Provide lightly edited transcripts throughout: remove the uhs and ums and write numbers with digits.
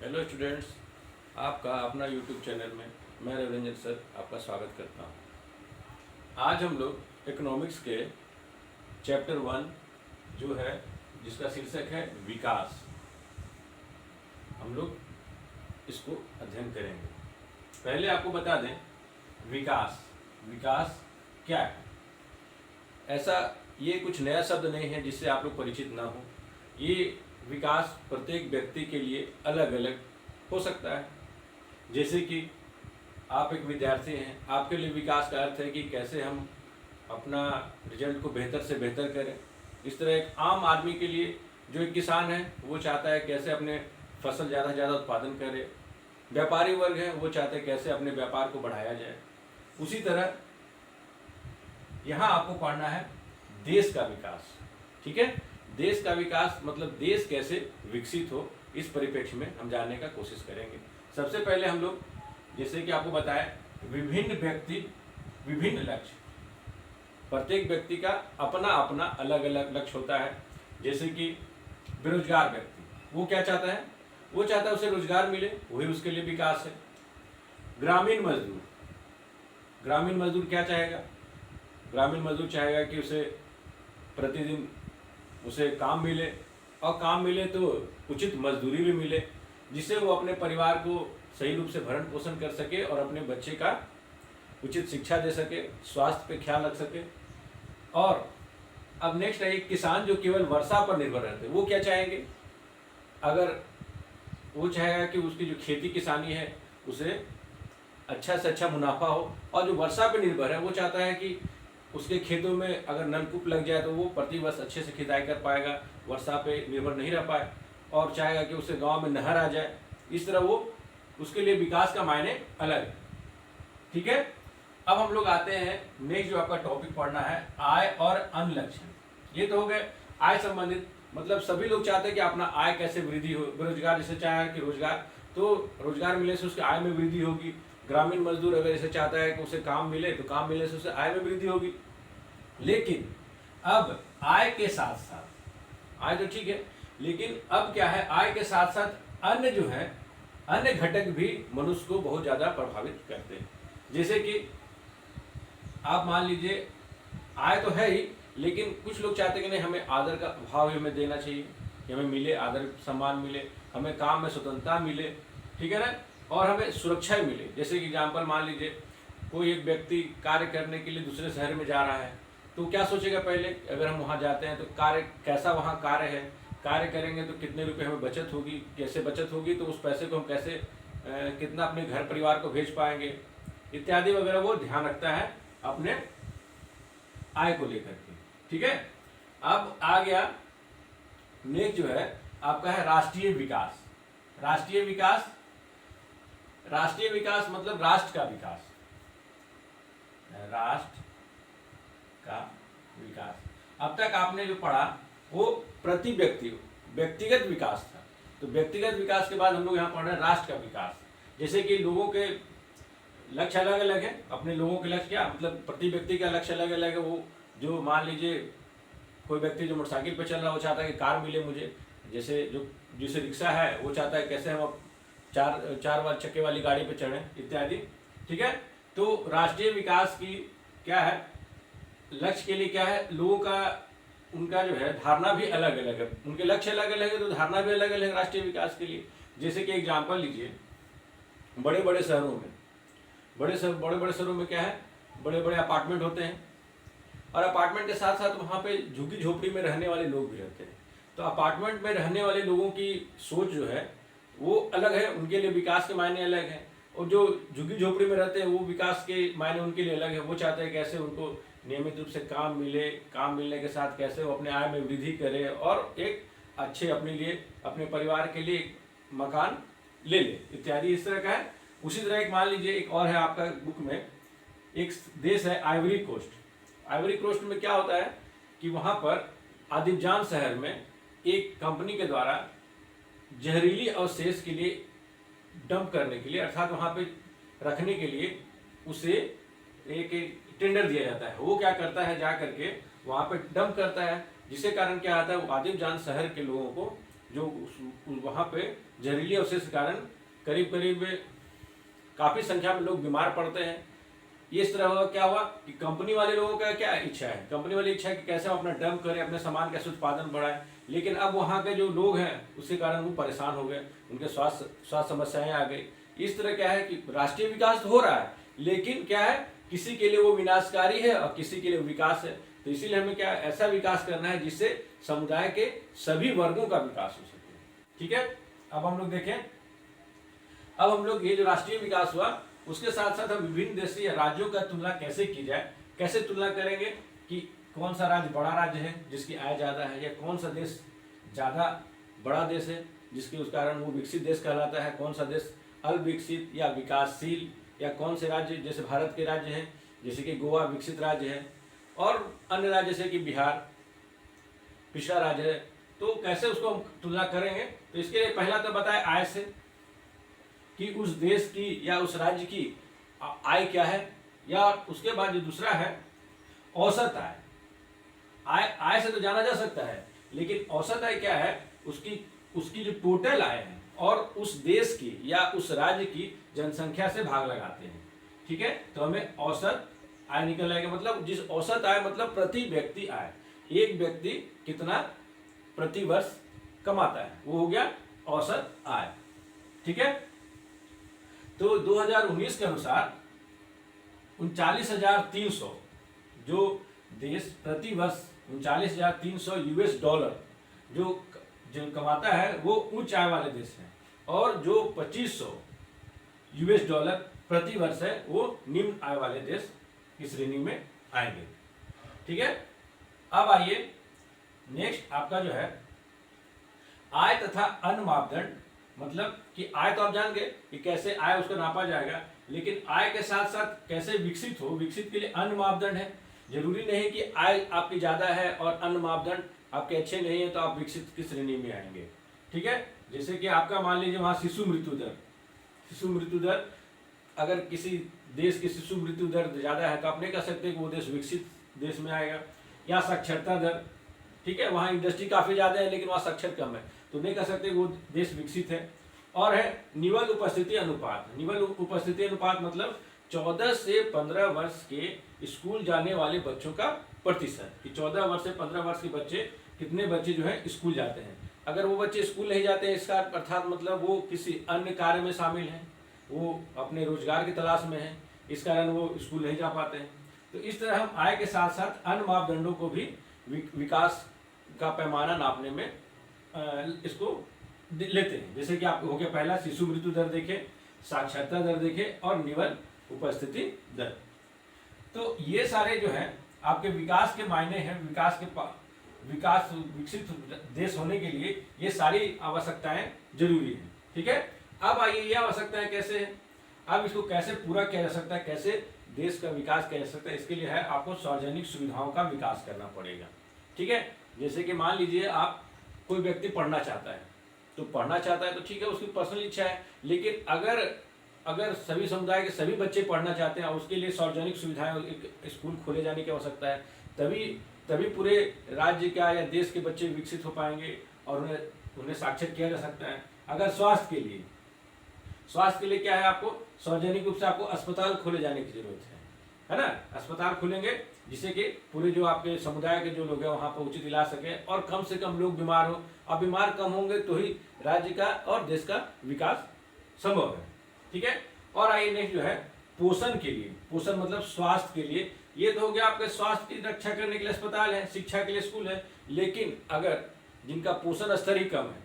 Hello students, आपका अपना YouTube channel में मैं रविरंजन सर आपका स्वागत करता हूँ। आज हम लोग इकोनॉमिक्स के चैप्टर 1 जो है जिसका शीर्षक है विकास, हम लोग इसको अध्ययन करेंगे। पहले आपको बता दें विकास विकास क्या है। ऐसा ये कुछ नया शब्द नहीं है जिससे आप लोग परिचित ना हो। ये विकास प्रत्येक व्यक्ति के लिए अलग अलग हो सकता है। जैसे कि आप एक विद्यार्थी हैं, आपके लिए विकास का अर्थ है कि कैसे हम अपना रिजल्ट को बेहतर से बेहतर करें। इस तरह एक आम आदमी के लिए जो एक किसान है वो चाहता है कैसे अपने फसल ज़्यादा से ज़्यादा उत्पादन करे। व्यापारी वर्ग है वो चाहते हैं कैसे अपने व्यापार को बढ़ाया जाए। उसी तरह यहाँ आपको पढ़ना है देश का विकास। ठीक है, देश का विकास मतलब देश कैसे विकसित हो, इस परिप्रेक्ष्य में हम जानने का कोशिश करेंगे। सबसे पहले हम लोग जैसे कि आपको बताएं विभिन्न व्यक्ति विभिन्न लक्ष्य, प्रत्येक व्यक्ति का अपना अपना अलग अलग लक्ष्य होता है। जैसे कि बेरोजगार व्यक्ति वो क्या चाहता है, वो चाहता है उसे रोजगार मिले, वही उसके लिए विकास है। ग्रामीण मजदूर, ग्रामीण मजदूर क्या चाहेगा, ग्रामीण मजदूर चाहेगा कि उसे प्रतिदिन उसे काम मिले और काम मिले तो उचित मजदूरी भी मिले, जिससे वो अपने परिवार को सही रूप से भरण पोषण कर सके और अपने बच्चे का उचित शिक्षा दे सके, स्वास्थ्य पे ख्याल रख सके। और अब नेक्स्ट है एक किसान जो केवल वर्षा पर निर्भर रहते हैं। वो क्या चाहेंगे, अगर वो चाहेगा कि उसकी जो खेती किसानी है उसे अच्छा से अच्छा मुनाफा हो, और जो वर्षा पर निर्भर है वो चाहता है कि उसके खेतों में अगर नलकूप लग जाए तो वो प्रतिवर्ष अच्छे से खिदाई कर पाएगा, वर्षा पे निर्भर नहीं रह पाए, और चाहेगा कि उसे गांव में नहर आ जाए। इस तरह वो उसके लिए विकास का मायने अलग है। ठीक है, अब हम लोग आते हैं नेक्स्ट जो आपका टॉपिक पढ़ना है आय और अन्य लक्षण। ये तो हो गए आय संबंधित, मतलब सभी लोग चाहते हैं कि अपना आय कैसे वृद्धि हो। बेरोजगार जैसे चाहे कि रोजगार, तो रोजगार मिलने से उसके आय में वृद्धि होगी। ग्रामीण मजदूर अगर ऐसे चाहता है कि उसे काम मिले तो काम मिलने से उसे आय में वृद्धि होगी। लेकिन अब आय के साथ साथ, आय तो ठीक है, लेकिन अब क्या है, आय के साथ साथ अन्य जो है अन्य घटक भी मनुष्य को बहुत ज़्यादा प्रभावित करते हैं। जैसे कि आप मान लीजिए आय तो है ही, लेकिन कुछ लोग चाहते हैं कि नहीं हमें आदर का भाव हमें देना चाहिए, कि हमें मिले आदर सम्मान मिले, हमें काम में स्वतंत्रता मिले, ठीक है ना, और हमें सुरक्षा मिले। जैसे कि एग्जाम्पल मान लीजिए कोई एक व्यक्ति कार्य करने के लिए दूसरे शहर में जा रहा है, तो क्या सोचेगा पहले, अगर हम वहाँ जाते हैं तो कार्य कैसा वहाँ कार्य है, कार्य करेंगे तो कितने रुपए हमें बचत होगी, कैसे बचत होगी, तो उस पैसे को हम कैसे कितना अपने घर परिवार को भेज पाएंगे, इत्यादि वगैरह वो ध्यान रखता है अपने आय को लेकर के। ठीक है, अब आ गया नेक्स्ट जो है आपका है राष्ट्रीय विकास। राष्ट्रीय विकास, राष्ट्रीय विकास मतलब राष्ट्र का विकास, राष्ट्र का विकास। अब तक आपने जो पढ़ा वो प्रति व्यक्ति व्यक्तिगत विकास था, तो व्यक्तिगत विकास के बाद हम लोग यहाँ पढ़ रहे हैं राष्ट्र का विकास। जैसे कि लोगों के लक्ष्य अलग अलग है, अपने लोगों के लक्ष्य क्या मतलब प्रति व्यक्ति का लक्ष्य अलग अलग है। वो जो मान लीजिए कोई व्यक्ति जो मोटरसाइकिल पे चल रहा है वो चाहता है कि कार मिले मुझे, जैसे जो जिसे रिक्शा है वो चाहता है कैसे हम चार चक्के वाली गाड़ी पे चढ़ें इत्यादि। ठीक है, तो राष्ट्रीय विकास की क्या है, लक्ष्य के लिए क्या है, लोगों का उनका जो है धारणा भी अलग अलग है, उनके लक्ष्य अलग अलग है तो धारणा भी अलग अलग है राष्ट्रीय विकास के लिए। जैसे कि एग्जाम्पल लीजिए बड़े बड़े शहरों में, बड़े बड़े शहरों में क्या है, बड़े बड़े अपार्टमेंट होते हैं, और अपार्टमेंट के साथ साथ वहाँ पे झुग्गी झोपड़ी में रहने वाले लोग भी रहते हैं। तो अपार्टमेंट में रहने वाले लोगों की सोच जो है वो अलग है, उनके लिए विकास के मायने अलग हैं, और जो झुग्गी झोपड़ी में रहते हैं वो विकास के मायने उनके लिए अलग है। वो चाहते हैं कैसे उनको नियमित रूप से काम मिले, काम मिलने के साथ कैसे वो अपने आय में वृद्धि करे और एक अच्छे अपने लिए अपने परिवार के लिए मकान ले ले इत्यादि, इस तरह का है। उसी तरह एक मान लीजिए एक और है आपका बुक में, एक देश है आइवरी कोस्ट। आइवरी कोस्ट में क्या होता है कि वहाँ पर आदिबजान शहर में एक कंपनी के द्वारा जहरीली अवशेष के लिए डंप करने के लिए, अर्थात वहाँ पे रखने के लिए उसे एक टेंडर दिया जाता है। वो क्या करता है, जा करके वहाँ पे डंप करता है, जिसके कारण क्या आता है, वो आदिबजान शहर के लोगों को जो वहाँ पे जहरीली अवशेष के कारण करीब करीब काफ़ी संख्या में लोग बीमार पड़ते हैं। इस तरह हुआ, क्या हुआ कि कंपनी वाले लोगों का क्या इच्छा है, कंपनी वाली इच्छा है कि कैसे हम अपना डंप करें, अपने सामान कैसे उत्पादन बढ़ाएं, लेकिन अब वहाँ के जो लोग हैं उसके कारण वो परेशान हो गए, उनके स्वास्थ्य समस्याएं आ गई। इस तरह क्या है कि राष्ट्रीय विकास तो हो रहा है, लेकिन क्या है किसी के लिए वो विनाशकारी है और किसी के लिए विकास है। तो इसीलिए हमें क्या ऐसा विकास करना है जिससे समुदाय के सभी वर्गों का विकास हो सके। ठीक है, अब हम लोग देखें, अब हम लोग ये जो राष्ट्रीय विकास हुआ उसके साथ साथ हम विभिन्न देश या राज्यों का तुलना कैसे की जाए, कैसे तुलना करेंगे कि कौन सा राज्य बड़ा राज्य है जिसकी आय ज़्यादा है, या कौन सा देश ज़्यादा बड़ा देश है जिसके उस कारण वो विकसित देश कहलाता है, कौन सा देश अल्पविकसित या विकासशील, या कौन से राज्य जैसे भारत के राज्य हैं जैसे कि गोवा विकसित राज्य है और अन्य राज्य जैसे कि बिहार पिछड़ा राज्य है। तो कैसे उसको हम तुलना करेंगे, तो इसके लिए पहला तो बताए आय से कि उस देश की या उस राज्य की आय क्या है, या उसके बाद जो दूसरा है औसत आय। आय से तो जाना जा सकता है, लेकिन औसत आय क्या है, उसकी जो टोटल आय है और उस देश की या उस राज्य की जनसंख्या से भाग लगाते हैं। ठीक है, तो हमें औसत आय निकल आएगा, मतलब जिस औसत आय मतलब प्रति व्यक्ति आय, एक व्यक्ति कितना प्रति वर्ष कमाता है, वो हो गया औसत आय। ठीक है, तो 2019 के अनुसार 39,300 जो देश प्रति वर्ष 39,300 यूएस डॉलर जो कमाता है वो उच्च आय वाले देश हैं, और जो 2500 यूएस डॉलर प्रति वर्ष है वो निम्न आय वाले देश की श्रेणी में आएंगे। ठीक है, अब आइए नेक्स्ट आपका जो है आय तथा अन्य मापदंड, मतलब कि आय तो आप जान गए कि कैसे आय उसको नापा जाएगा, लेकिन आय के साथ साथ कैसे विकसित हो, विकसित के लिए अन्य मापदंड है। जरूरी नहीं कि आय आपकी ज्यादा है और अन्य मापदंड आपके अच्छे नहीं है तो आप विकसित की श्रेणी में आएंगे। ठीक है, जैसे कि आपका मान लीजिए वहां शिशु मृत्यु दर अगर किसी देश की शिशु मृत्यु दर ज्यादा है तो आप नहीं कह सकते कि वो देश विकसित देश में आएगा। या साक्षरता दर, ठीक है, वहाँ इंडस्ट्री काफी ज्यादा है लेकिन वहाँ साक्षर कम है तो नहीं कह सकते वो देश विकसित है। और है निवल उपस्थिति अनुपात। निवल उपस्थिति अनुपात मतलब 14 से 15 वर्ष के स्कूल जाने वाले बच्चों का प्रतिशत, कि 14 वर्ष से 15 वर्ष के बच्चे कितने बच्चे जो है स्कूल जाते हैं। अगर वो बच्चे स्कूल नहीं जाते हैं इसका अर्थात मतलब वो किसी अन्य कार्य में शामिल हैं, वो अपने रोजगार की तलाश में हैं, इस कारण वो स्कूल नहीं जा पाते हैं। तो इस तरह हम आय के साथ साथ अन्य मापदंडों को भी विकास का पैमाना नापने में इसको लेते हैं। जैसे कि आप हो गया पहला शिशु मृत्यु दर देखे, साक्षरता दर देखे और निवल उपस्थिति दर। तो ये सारे जो है आपके विकास के मायने हैं। विकसित देश होने के लिए ये सारी आवश्यकताएं जरूरी है। ठीक है, अब आइए ये आवश्यकताएं कैसे है, अब इसको कैसे पूरा किया जा सकता है, कैसे देश का विकास किया जा सकता है। इसके लिए है आपको सार्वजनिक सुविधाओं का विकास करना पड़ेगा। ठीक है, जैसे कि मान लीजिए आप कोई व्यक्ति पढ़ना चाहता है तो ठीक है, उसकी पर्सनल इच्छा है, लेकिन अगर सभी समुदाय के सभी बच्चे पढ़ना चाहते हैं और उसके लिए सार्वजनिक सुविधाएं, एक स्कूल खोले जाने की आवश्यकता है, तभी पूरे राज्य का या देश के बच्चे विकसित हो पाएंगे और उन्हें साक्षर किया जा सकता है। अगर स्वास्थ्य के लिए क्या है, आपको सार्वजनिक रूप से आपको अस्पताल खोले जाने की जरूरत है ना। अस्पताल खुलेंगे जिससे कि पूरे जो आपके समुदाय के जो लोग हैं वहाँ पर उचित इलाज सके और कम से कम लोग बीमार हो, और बीमार कम होंगे तो ही राज्य का और देश का विकास संभव है। ठीक है, और आइए नेक्स्ट जो है पोषण के लिए, पोषण मतलब स्वास्थ्य के लिए। ये तो हो गया आपके स्वास्थ्य की रक्षा करने के लिए अस्पताल है, शिक्षा के लिए स्कूल है, लेकिन अगर जिनका पोषण स्तर ही कम है,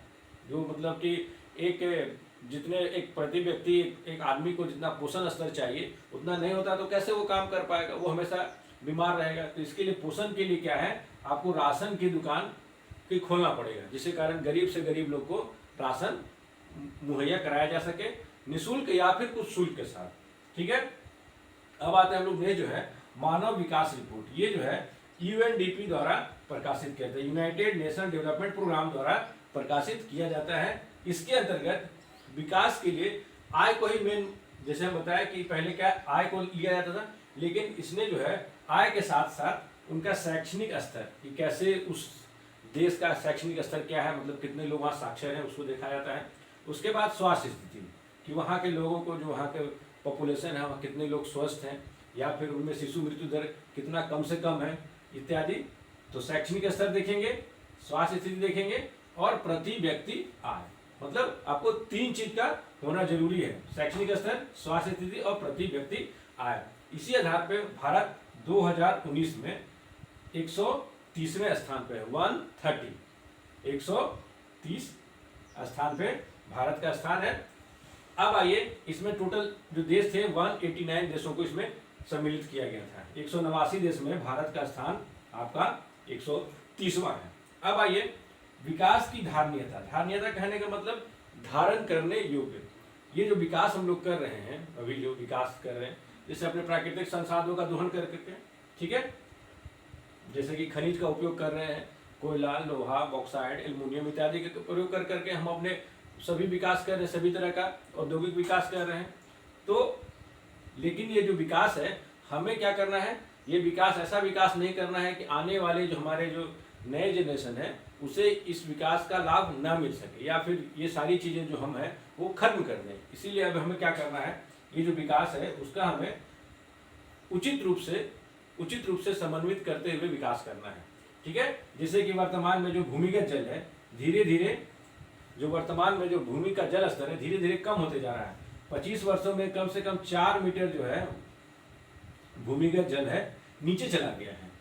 जो मतलब कि जितने एक प्रति व्यक्ति एक आदमी को जितना पोषण स्तर चाहिए उतना नहीं होता तो कैसे वो काम कर पाएगा, वो हमेशा बीमार रहेगा। तो इसके लिए पोषण के लिए क्या है, आपको राशन की दुकान की खोलना पड़ेगा, जिसके कारण गरीब से गरीब लोग को राशन मुहैया कराया जा सके, निःशुल्क या फिर कुछ शुल्क के साथ। ठीक है, अब आते हैं हम लोग ये जो है मानव विकास रिपोर्ट। ये जो है यूएनडीपी द्वारा प्रकाशित किया जाता है, यूनाइटेड नेशन डेवलपमेंट प्रोग्राम द्वारा प्रकाशित किया जाता है। इसके अंतर्गत विकास के लिए आय को ही मेन, जैसे हम बताया कि पहले क्या आय को लिया जाता था, लेकिन इसने जो है आय के साथ साथ उनका शैक्षणिक स्तर कि कैसे उस देश का शैक्षणिक स्तर क्या है, मतलब कितने लोग वहाँ साक्षर हैं, उसको देखा जाता है। उसके बाद स्वास्थ्य स्थिति, कि वहाँ के लोगों को, जो वहाँ के पॉपुलेशन है, वहाँ कितने लोग स्वस्थ हैं, या फिर उनमें शिशु मृत्यु दर कितना कम से कम है इत्यादि। तो शैक्षणिक स्तर देखेंगे, स्वास्थ्य स्थिति देखेंगे, और प्रति व्यक्ति आय। मतलब आपको 3 चीज का होना जरूरी है, शैक्षणिक स्तर, स्वास्थ्य स्थिति और प्रति व्यक्ति आय। इसी आधार पर भारत 2019 में 130वें स्थान पे है, 130 स्थान पे भारत का स्थान है। अब आइए, इसमें टोटल जो देश थे 189 देशों को इसमें सम्मिलित किया गया था। 189 देश में भारत का स्थान आपका 130वां है। अब आइए, विकास की धारणीयता। धारणीयता कहने का मतलब धारण करने योग्य। ये जो विकास हम लोग कर रहे हैं, अभी जो विकास कर रहे हैं, जैसे अपने प्राकृतिक संसाधनों का दोहन कर करके, ठीक है, जैसे कि खनिज का उपयोग कर रहे हैं, कोयला, लोहा, बॉक्साइड, एल्युमिनियम इत्यादि का प्रयोग कर करके हम अपने सभी विकास कर रहे हैं, सभी तरह का औद्योगिक विकास कर रहे हैं। तो लेकिन ये जो विकास है, हमें क्या करना है, ये विकास ऐसा विकास नहीं करना है कि आने वाले जो हमारे जो नए जनरेशन है उसे इस विकास का लाभ ना मिल सके, या फिर ये सारी चीज़ें जो हम हैं वो खत्म कर दें। इसीलिए अब हमें क्या करना है, ये जो विकास है उसका हमें उचित रूप से समन्वित करते हुए विकास करना है, ठीक है। जैसे कि वर्तमान में जो भूमिगत जल है, धीरे धीरे जो वर्तमान में जो भूमि का जल स्तर है धीरे धीरे कम होते जा रहा है। 25 वर्षों में कम से कम 4 मीटर जो है भूमिगत जल है नीचे चला गया है।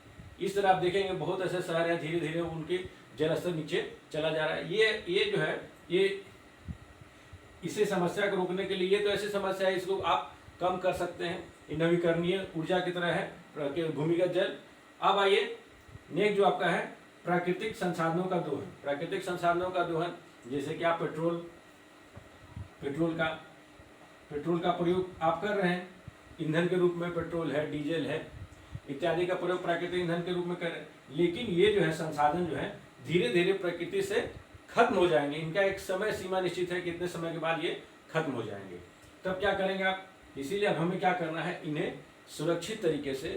इस तरह आप देखेंगे बहुत ऐसे शहर हैं, धीरे धीरे उनके जल स्तर नीचे चला जा रहा है। ये जो है, ये इसे समस्या को रोकने के लिए, ये तो ऐसी समस्या है, इसको आप कम कर सकते हैं। ये नवीकरणीय ऊर्जा की तरह है भूमिगत जल। अब आइए, नेक्स्ट जो आपका है प्राकृतिक संसाधनों का दोहन। प्राकृतिक संसाधनों का दोहन, जैसे कि आप पेट्रोल का प्रयोग आप कर रहे हैं, ईंधन के रूप में पेट्रोल है, डीजल है इत्यादि का प्रयोग प्राकृतिक ईंधन के रूप में कर रहे हैं। लेकिन ये जो है संसाधन जो है धीरे धीरे प्रकृति से खत्म हो जाएंगे। इनका एक समय सीमा निश्चित है, कितने समय के बाद ये खत्म हो जाएंगे। तब क्या करेंगे आप, इसीलिए अब हमें क्या करना है, इन्हें सुरक्षित तरीके से